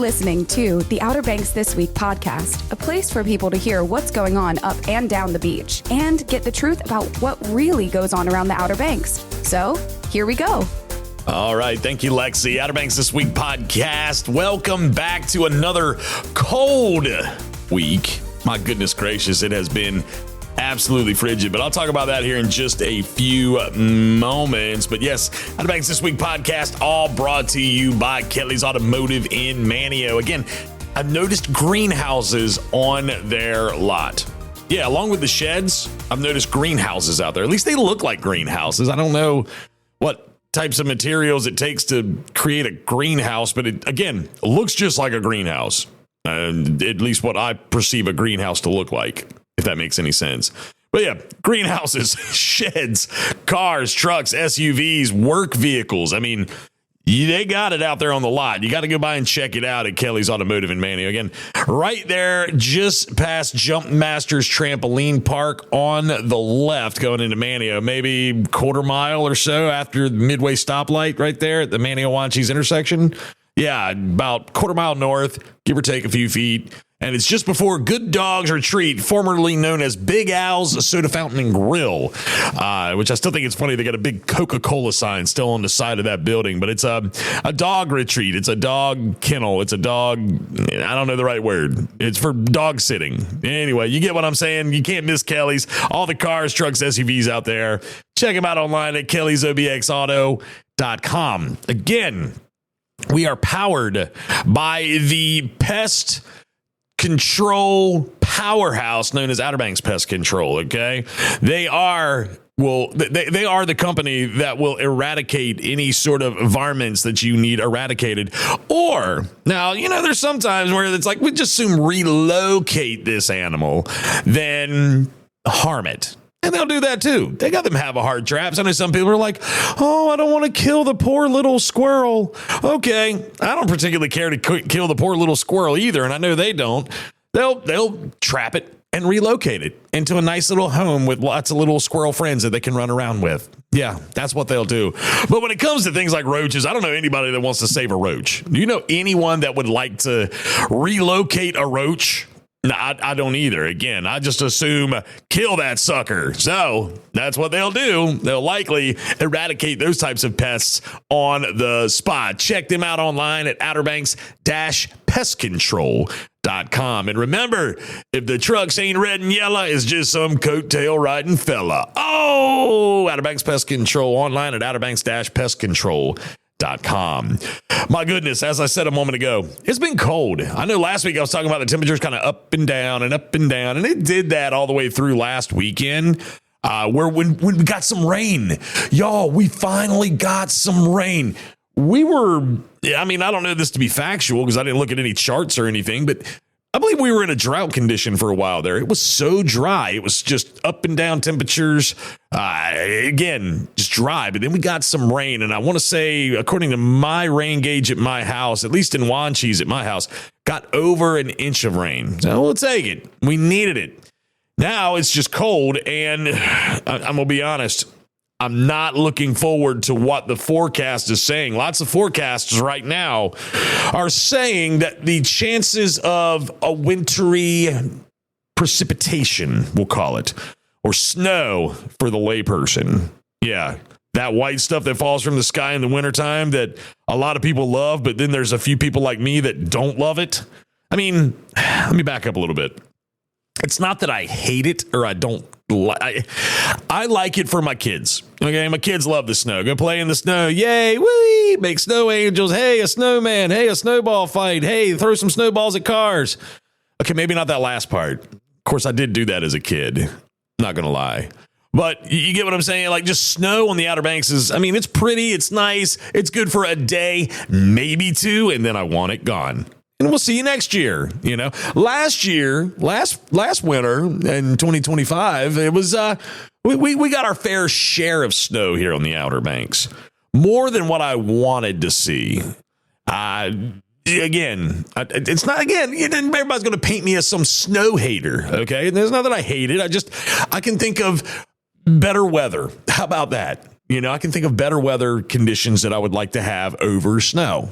listening to the Outer Banks This Week podcast, a place for people to hear what's going on up and down the beach and get the truth about what really goes on around the Outer Banks. So, here we go. All right. Thank you, Lexi. Outer Banks This Week podcast. Welcome back to another cold week. My goodness gracious, it has been absolutely frigid, but I'll talk about that here in just a few moments. But yes, Outer Banks This Week podcast, all brought to you by Kelly's Automotive in Manteo. Again, I've noticed greenhouses on their lot. Yeah, along with the sheds, I've noticed greenhouses out there. At least they look like greenhouses. I don't know what types of materials it takes to create a greenhouse, but it, again, looks just like a greenhouse. At least what I perceive a greenhouse to look like, if that makes any sense. But yeah, greenhouses, sheds, cars, trucks, SUVs, work vehicles. I mean, they got it out there on the lot. You got to go by and check it out at Kelly's Automotive in Manteo. Again, right there, just past Jump Masters Trampoline Park on the left going into Manteo, maybe quarter mile or so after the Midway stoplight right there at the Manteo-Wanchese intersection. Yeah, about quarter mile north, give or take a few feet. And it's just before Good Dogs Retreat, formerly known as Big Al's Soda Fountain and Grill, which I still think it's funny. They got a big Coca-Cola sign still on the side of that building, but it's a dog retreat. It's a dog kennel. It's a dog. I don't know the right word. It's for dog sitting. Anyway, you get what I'm saying. You can't miss Kelly's. All the cars, trucks, SUVs out there. Check them out online at kellysobxauto.com. Again, we are powered by the pest control powerhouse known as Outer Banks Pest Control. Okay, they are the company that will eradicate any sort of varmints that you need eradicated. Or now, there's sometimes where it's like we just assume relocate this animal, then harm it. And they'll do that too. They got them have a hard traps. I know some people are like, oh, I don't want to kill the poor little squirrel. Okay, I don't particularly care to kill the poor little squirrel either, and I know they don't. They'll trap it and relocate it into a nice little home with lots of little squirrel friends that they can run around with. Yeah, that's what they'll do. But when it comes to things like roaches, I don't know anybody that wants to save a roach. Do you know anyone that would like to relocate a roach? No, I don't either. Again, I just assume kill that sucker. So that's what they'll do. They'll likely eradicate those types of pests on the spot. Check them out online at outerbanks-pestcontrol.com. And remember, if the trucks ain't red and yellow, it's just some coattail riding fella. Oh, Outer Banks Pest Control online at outerbanks-pestcontrol.com. My goodness, as I said a moment ago, it's been cold. I know last week I was talking about the temperatures kind of up and down, and it did that all the way through last weekend, where when we got some rain. Y'all, we finally got some rain. I don't know this to be factual because I didn't look at any charts or anything, but I believe we were in a drought condition for a while there. It was so dry. It was just up and down temperatures. Again, just dry. But then we got some rain. And I want to say, according to my rain gauge at my house, at least in Wanchese at my house, got over an inch of rain. So we'll take it. We needed it. Now it's just cold. And I'm going to be honest, I'm not looking forward to what the forecast is saying. Lots of forecasters right now are saying that the chances of a wintry precipitation, we'll call it, or snow for the layperson. Yeah, that white stuff that falls from the sky in the wintertime that a lot of people love, but then there's a few people like me that don't love it. I mean, let me back up a little bit. It's not that I hate it or I don't. I like it for my kids. Okay, my kids love the snow. Go play in the snow. Yay, wee, make snow angels. Hey, a snowman. Hey, a snowball fight. Hey, throw some snowballs at cars. Okay, maybe not that last part. Of course, I did do that as a kid. Not going to lie. But you get what I'm saying? Like, just snow on the Outer Banks is, it's pretty. It's nice. It's good for a day, maybe two, and then I want it gone. And we'll see you next year. Last winter in 2025, it was we got our fair share of snow here on the Outer Banks, more than what I wanted to see. Again, it's not. Again, everybody's going to paint me as some snow hater. Okay, and there's not that I hate it. I can think of better weather. How about that? I can think of better weather conditions that I would like to have over snow.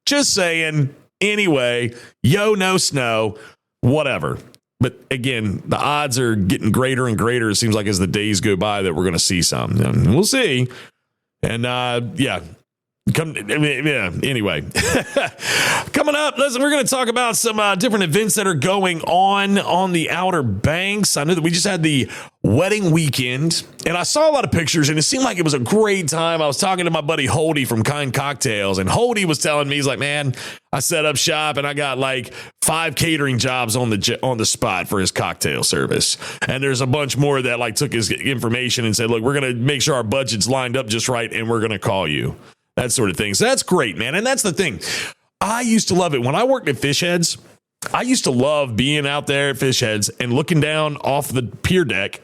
Just saying. Anyway, no snow, whatever. But again, the odds are getting greater and greater. It seems like as the days go by that we're going to see some. And we'll see. And anyway, coming up, listen, we're going to talk about some different events that are going on the Outer Banks. I know that we just had the wedding weekend, and I saw a lot of pictures, and it seemed like it was a great time. I was talking to my buddy Holdy from Kind Cocktails, and Holdy was telling me, he's like, man, I set up shop, and I got like 5 catering jobs on the spot for his cocktail service. And there's a bunch more that like took his information and said, look, we're going to make sure our budget's lined up just right, and we're going to call you. That sort of thing. So that's great, man. And that's the thing. I used to love it. When I worked at Fish Heads, I used to love being out there at Fish Heads and looking down off the pier deck,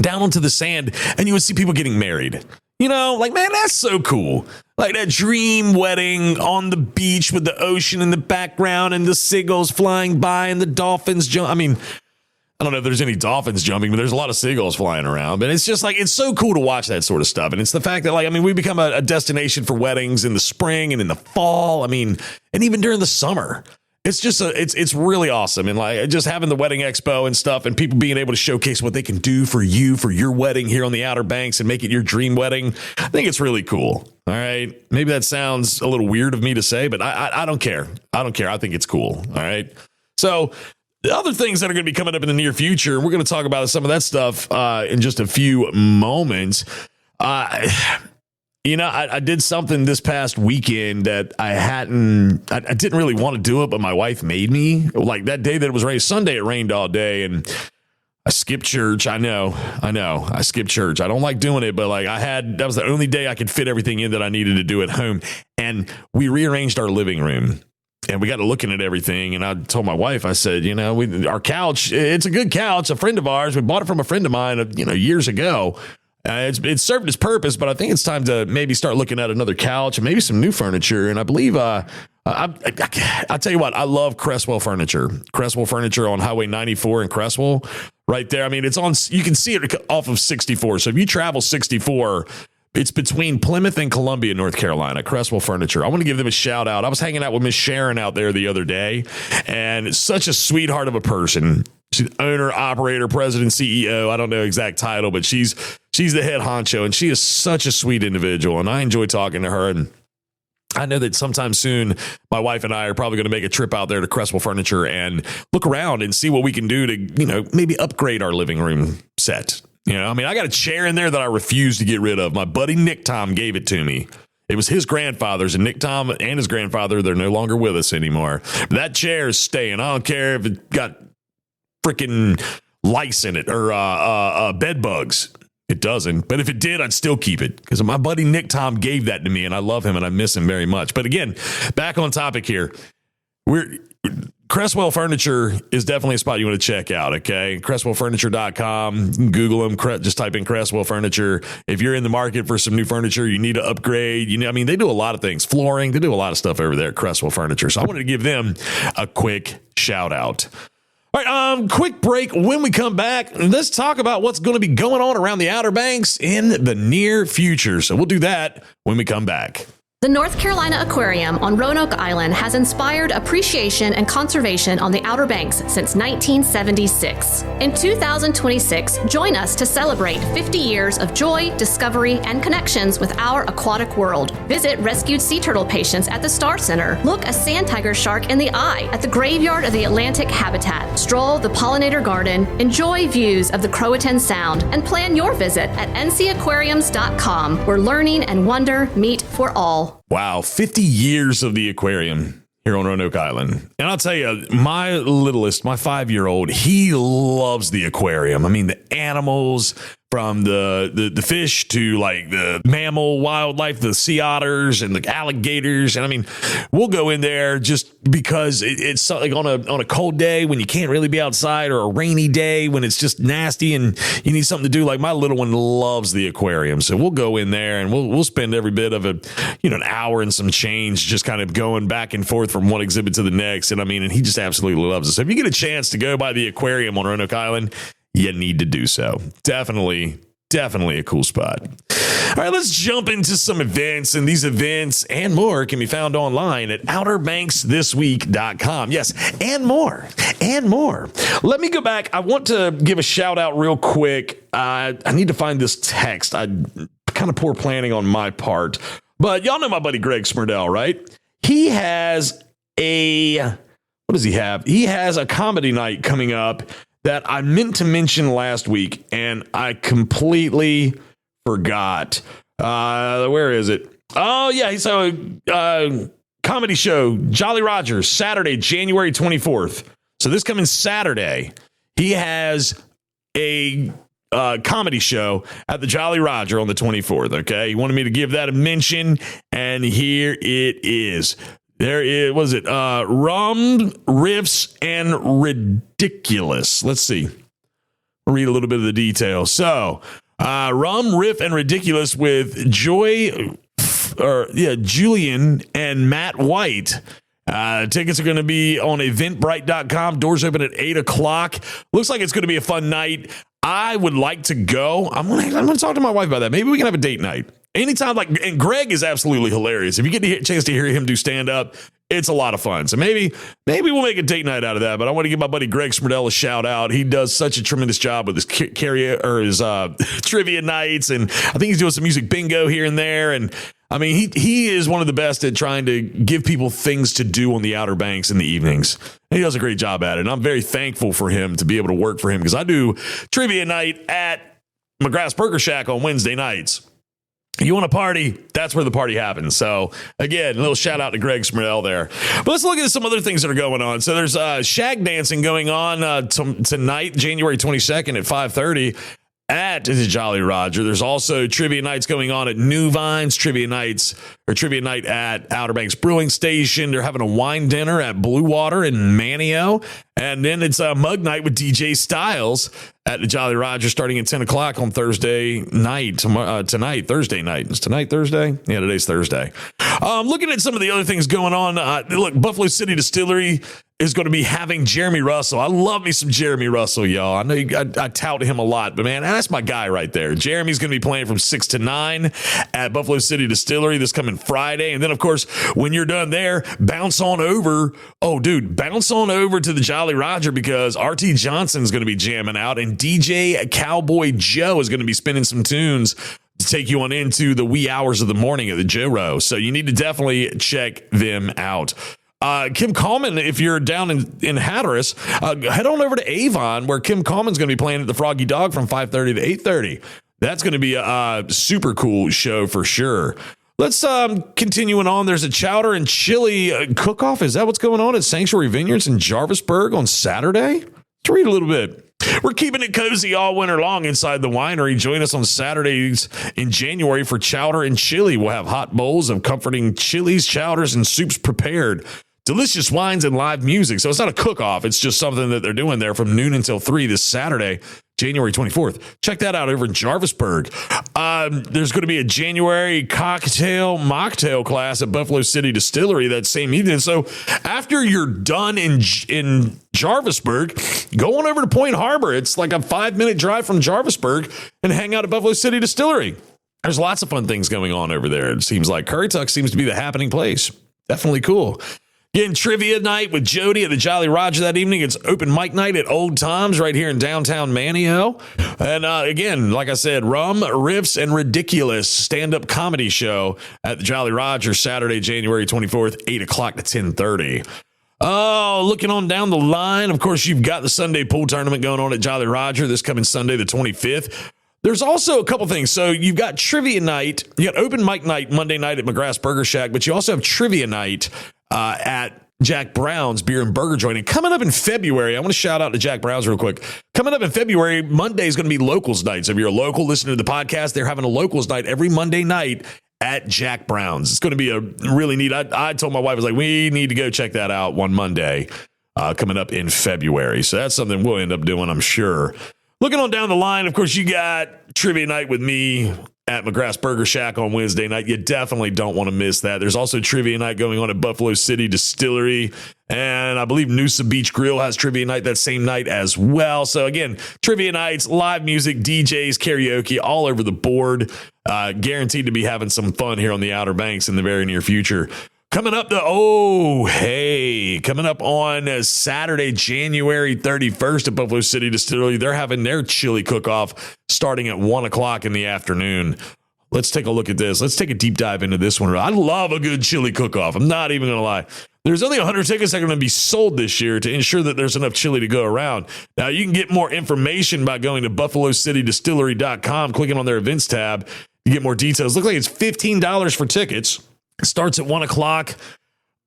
down onto the sand, and you would see people getting married. You know, like, man, that's so cool. Like that dream wedding on the beach with the ocean in the background and the seagulls flying by and the dolphins jump. I mean, I don't know if there's any dolphins jumping, but there's a lot of seagulls flying around. But it's just like, it's so cool to watch that sort of stuff. And it's the fact that, like, I mean, we become a destination for weddings in the spring and in the fall. I mean, and even during the summer. It's just it's really awesome. And like just having the wedding expo and stuff and people being able to showcase what they can do for you, for your wedding here on the Outer Banks and make it your dream wedding. I think it's really cool. All right. Maybe that sounds a little weird of me to say, but I don't care. I don't care. I think it's cool. All right. So the other things that are going to be coming up in the near future, we're going to talk about some of that stuff in just a few moments. I did something this past weekend that I didn't really want to do it, but my wife made me. Like that day that it was rained, Sunday, it rained all day, and I skipped church. I know. I skipped church. I don't like doing it, but like that was the only day I could fit everything in that I needed to do at home. And we rearranged our living room. And we got to looking at everything. And I told my wife, I said, our couch, it's a good couch. A friend of ours, we bought it from a friend of mine, years ago. It's served its purpose, but I think it's time to maybe start looking at another couch and maybe some new furniture. And I believe, I tell you what, I love Cresswell Furniture. Cresswell Furniture on Highway 94 in Cresswell, right there. I mean, you can see it off of 64. So if you travel 64, it's between Plymouth and Columbia, North Carolina, Cresswell Furniture. I want to give them a shout out. I was hanging out with Miss Sharon out there the other day, and such a sweetheart of a person. She's owner, operator, president, CEO. I don't know exact title, but she's the head honcho, and she is such a sweet individual, and I enjoy talking to her. And I know that sometime soon, my wife and I are probably going to make a trip out there to Cresswell Furniture and look around and see what we can do to, maybe upgrade our living room set. I got a chair in there that I refuse to get rid of. My buddy Nick Tom gave it to me. It was his grandfather's, and Nick Tom and his grandfather, they're no longer with us anymore. But that chair is staying. I don't care if it got freaking lice in it or bed bugs. It doesn't. But if it did, I'd still keep it because my buddy Nick Tom gave that to me, and I love him and I miss him very much. But again, back on topic here. Cresswell Furniture is definitely a spot you want to check out, okay? CresswellFurniture.com. Google them. Just type in Cresswell Furniture. If you're in the market for some new furniture, you need to upgrade. They do a lot of things. Flooring. They do a lot of stuff over there at Cresswell Furniture. So I wanted to give them a quick shout out. All right, quick break. When we come back, let's talk about what's going to be going on around the Outer Banks in the near future. So we'll do that when we come back. The North Carolina Aquarium on Roanoke Island has inspired appreciation and conservation on the Outer Banks since 1976. In 2026, join us to celebrate 50 years of joy, discovery, and connections with our aquatic world. Visit rescued sea turtle patients at the Star Center. Look a sand tiger shark in the eye at the Graveyard of the Atlantic Habitat. Stroll the Pollinator Garden, enjoy views of the Croatan Sound, and plan your visit at ncaquariums.com, where learning and wonder meet for all. Wow, 50 years of the aquarium here on Roanoke Island. And I'll tell you, my littlest, my 5-year-old, he loves the aquarium. The animals, from the fish to like the mammal wildlife, the sea otters and the alligators. And we'll go in there just because it's like on a cold day when you can't really be outside, or a rainy day when it's just nasty and you need something to do. Like my little one loves the aquarium. So we'll go in there and we'll spend every bit of an hour and some change just kind of going back and forth from one exhibit to the next. And and he just absolutely loves it. So if you get a chance to go by the aquarium on Roanoke Island, you need to do so. Definitely Definitely a cool spot. All right, let's jump into some events, and these events and more can be found online at outerbanksthisweek.com. Yes, and more, and more. Let me go back. I want to give a shout out real quick. I need to find this text. Kind of poor planning on my part, but y'all know my buddy Greg Smerdell, right? He has what does he have? He has a comedy night coming up that I meant to mention last week, and I completely forgot. Where is it? Oh, yeah. He's a comedy show, Jolly Roger, Saturday, January 24th. So this coming Saturday, he has a comedy show at the Jolly Roger on the 24th. Okay. He wanted me to give that a mention, and here it is. There is, was it Rum, Riffs, and Ridiculous? Let's see. I'll read a little bit of the details. So, Rum, Riff, and Ridiculous with Julian and Matt White. Tickets are going to be on eventbrite.com. Doors open at 8 o'clock. Looks like it's going to be a fun night. I would like to go. I'm going to talk to my wife about that. Maybe we can have a date night. Anytime, and Greg is absolutely hilarious. If you get a chance to hear him do stand up, it's a lot of fun. So maybe we'll make a date night out of that. But I want to give my buddy Greg Smerdell a shout out. He does such a tremendous job with his trivia nights, and I think he's doing some music bingo here and there. And I mean, he is one of the best at trying to give people things to do on the Outer Banks in the evenings. And he does a great job at it. And I'm very thankful for him to be able to work for him, because I do trivia night at McGrath's Burger Shack on Wednesday nights. You want to party? That's where the party happens. So, again, a little shout out to Greg Smerdell there. But let's look at some other things that are going on. So there's shag dancing going on tonight, January 22nd at 5:30 at the Jolly Roger. There's also trivia nights going on at New Vines, trivia night at Outer Banks Brewing Station. They're having a wine dinner at Blue Water in Manio. And then it's a mug night with DJ Styles at the Jolly Roger starting at 10 o'clock on Thursday night. Thursday night. Is tonight Thursday? Yeah, today's Thursday. Looking at some of the other things going on. Look, Buffalo City Distillery is going to be having Jeremy Russell. I love me some Jeremy Russell, y'all. I know I tout him a lot, but man, that's my guy right there. Jeremy's going to be playing from 6 to 9 at Buffalo City Distillery this coming Friday. And then, of course, when you're done there, bounce on over to the Jolly Roger, because RT Johnson's going to be jamming out, and DJ Cowboy Joe is going to be spinning some tunes to take you on into the wee hours of the morning at the Joe Row. So you need to definitely check them out. Kim Coleman, if you're down in Hatteras, head on over to Avon, where Kim Coleman's going to be playing at the Froggy Dog from 5:30 to 8:30. That's going to be a super cool show for sure. Let's continuing on. There's a chowder and chili cook-off. Is that what's going on at Sanctuary Vineyards in Jarvisburg on Saturday? Let's read a little bit. We're keeping it cozy all winter long inside the winery. Join us on Saturdays in January for chowder and chili. We'll have hot bowls of comforting chilies, chowders, and soups prepared. Delicious wines and live music. So it's not a cook-off. It's just something that they're doing there from noon until 3 this Saturday, January 24th. Check that out over in Jarvisburg. There's going to be a January mocktail class at Buffalo City Distillery that same evening. So after you're done in Jarvisburg, go on over to Point Harbor. It's like a 5-minute drive from Jarvisburg, and hang out at Buffalo City Distillery. There's lots of fun things going on over there. It seems like Currituck seems to be the happening place. Definitely cool. Again, trivia night with Jody at the Jolly Roger that evening. It's open mic night at Old Tom's right here in downtown Manio. And again, like I said, Rum, Riffs, and Ridiculous stand-up comedy show at the Jolly Roger Saturday, January 24th, 8 o'clock to 10:30. Oh, looking on down the line, of course, you've got the Sunday pool tournament going on at Jolly Roger this coming Sunday, the 25th. There's also a couple things. So you've got trivia night. You got open mic night Monday night at McGrath's Burger Shack, but you also have trivia night at Jack Brown's Beer and Burger Joint. And coming up in February, I want to shout out to Jack Brown's real quick. Coming up in February, Monday is going to be Locals Night. So if you're a local listener to the podcast, they're having a Locals Night every Monday night at Jack Brown's. It's going to be a really neat. I told my wife, I was like, we need to go check that out one Monday coming up in February. So that's something we'll end up doing, I'm sure. Looking on down the line, of course, you got trivia night with me at McGrath's Burger Shack on Wednesday night. You definitely don't want to miss that. There's also trivia night going on at Buffalo City Distillery And I believe Noosa Beach Grill has trivia night that same night as well. So again, trivia nights, live music, DJs, karaoke, all over the board. Guaranteed to be having some fun here on the Outer Banks in the very near future. Coming up, coming up on Saturday, January 31st at Buffalo City Distillery, they're having their chili cook-off starting at 1 o'clock in the afternoon. Let's take a look at this. Let's take a deep dive into this one. I love a good chili cook-off. I'm not even going to lie. There's only 100 tickets that are going to be sold this year to ensure that there's enough chili to go around. Now, you can get more information by going to buffalocitydistillery.com, clicking on their events tab. You get more details. Looks like it's $15 for tickets. It starts at 1 o'clock.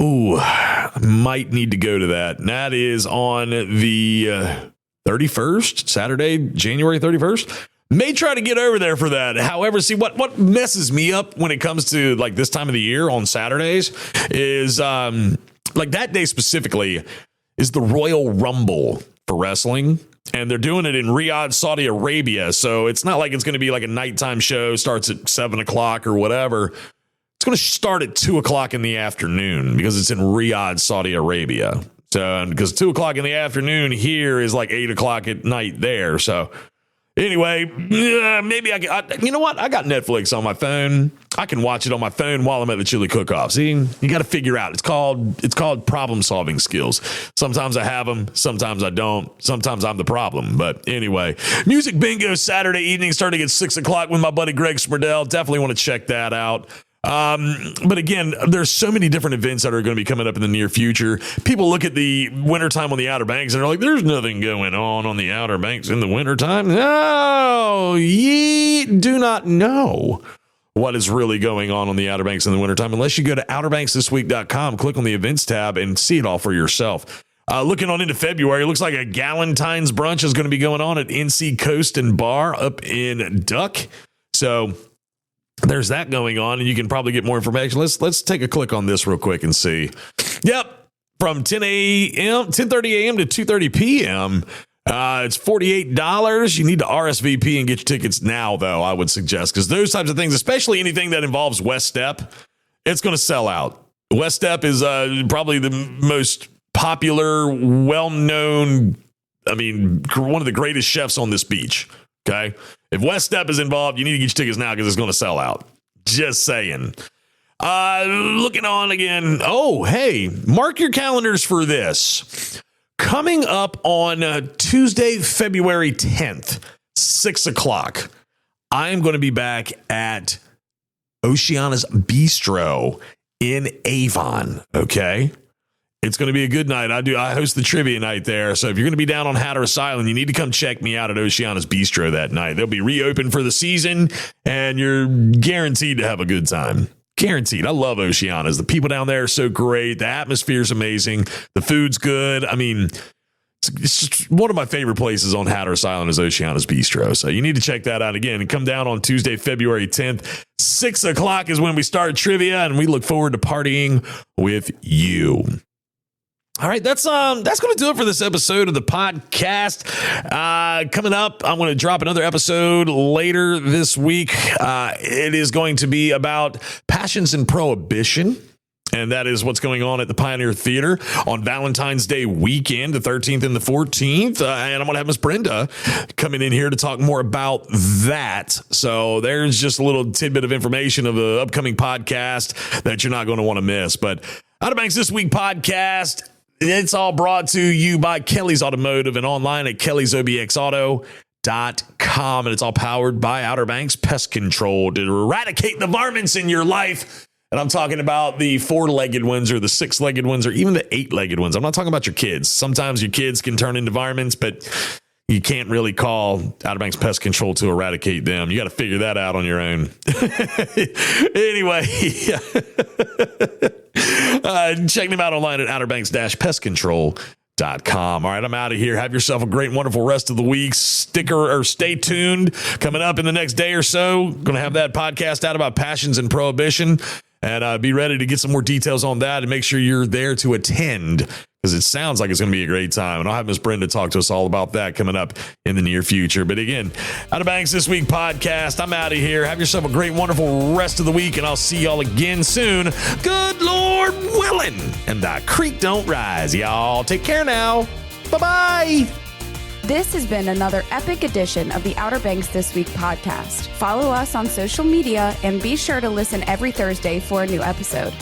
Ooh, I might need to go to that. And that is on the 31st, Saturday, January 31st. May try to get over there for that. However, see what messes me up when it comes to like this time of the year on Saturdays is like that day specifically is the Royal Rumble for wrestling. And they're doing it in Riyadh, Saudi Arabia. So it's not like it's going to be like a nighttime show, starts at 7 o'clock or whatever. It's going to start at 2 o'clock in the afternoon because it's in Riyadh, Saudi Arabia. So because 2 o'clock in the afternoon here is like 8 o'clock at night there. So anyway, maybe you know what? I got Netflix on my phone. I can watch it on my phone while I'm at the chili cook-off. See, you got to figure out. It's called problem-solving skills. Sometimes I have them. Sometimes I don't. Sometimes I'm the problem. But anyway, music bingo Saturday evening starting at 6 o'clock with my buddy Greg Smerdell. Definitely want to check that out. But again, there's so many different events that are going to be coming up in the near future. People look at the wintertime on the Outer Banks and they're like, there's nothing going on the Outer Banks in the wintertime. No, ye do not know what is really going on the Outer Banks in the wintertime unless you go to outerbanksthisweek.com, click on the events tab and see it all for yourself. Looking on into February, it looks like a Galentine's brunch is going to be going on at NC Coast and Bar up in Duck. So there's that going on, and you can probably get more information. Let's take a click on this real quick and see. Yep, from 10:30 a.m. to 2:30 p.m. It's $48. You need to RSVP and get your tickets now, though, I would suggest, because those types of things, especially anything that involves West Step, it's going to sell out. West Step is probably the most popular, well-known, one of the greatest chefs on this beach. Okay. If West Step is involved, you need to get your tickets now because it's going to sell out. Just saying. Looking on again. Oh, hey, mark your calendars for this. Coming up on Tuesday, February 10th, 6 o'clock, I am going to be back at Oceana's Bistro in Avon. Okay. It's going to be a good night. I host the trivia night there. So if you're going to be down on Hatteras Island, you need to come check me out at Oceana's Bistro that night. They'll be reopened for the season, and you're guaranteed to have a good time. Guaranteed. I love Oceana's. The people down there are so great. The atmosphere is amazing. The food's good. It's just one of my favorite places on Hatteras Island is Oceana's Bistro. So you need to check that out again and come down on Tuesday, February 10th. 6 o'clock is when we start trivia, and we look forward to partying with you. All right, that's going to do it for this episode of the podcast. Coming up, I'm going to drop another episode later this week. It is going to be about passions and prohibition. And that is what's going on at the Pioneer Theater on Valentine's Day weekend, the 13th and the 14th. And I'm going to have Miss Brenda coming in here to talk more about that. So there's just a little tidbit of information of the upcoming podcast that you're not going to want to miss. But Outer Banks This Week podcast, it's all brought to you by Kelly's Automotive and online at kellysobxauto.com. And it's all powered by Outer Banks Pest Control to eradicate the varmints in your life. And I'm talking about the 4-legged ones or the 6-legged ones or even the 8-legged ones. I'm not talking about your kids. Sometimes your kids can turn into varmints, but you can't really call Outer Banks Pest Control to eradicate them. You got to figure that out on your own. Anyway, check them out online at outerbanks-pestcontrol.com. All right, I'm out of here. Have yourself a great, wonderful rest of the week. Stay tuned. Coming up in the next day or so, going to have that podcast out about passions and prohibition. And be ready to get some more details on that and make sure you're there to attend because it sounds like it's going to be a great time. And I'll have Miss Brenda talk to us all about that coming up in the near future. But again, Outer Banks This Week podcast, I'm out of here. Have yourself a great, wonderful rest of the week, and I'll see y'all again soon. Good Lord willing, and the creek don't rise. Y'all take care now. Bye-bye. This has been another epic edition of the Outer Banks This Week podcast. Follow us on social media and be sure to listen every Thursday for a new episode.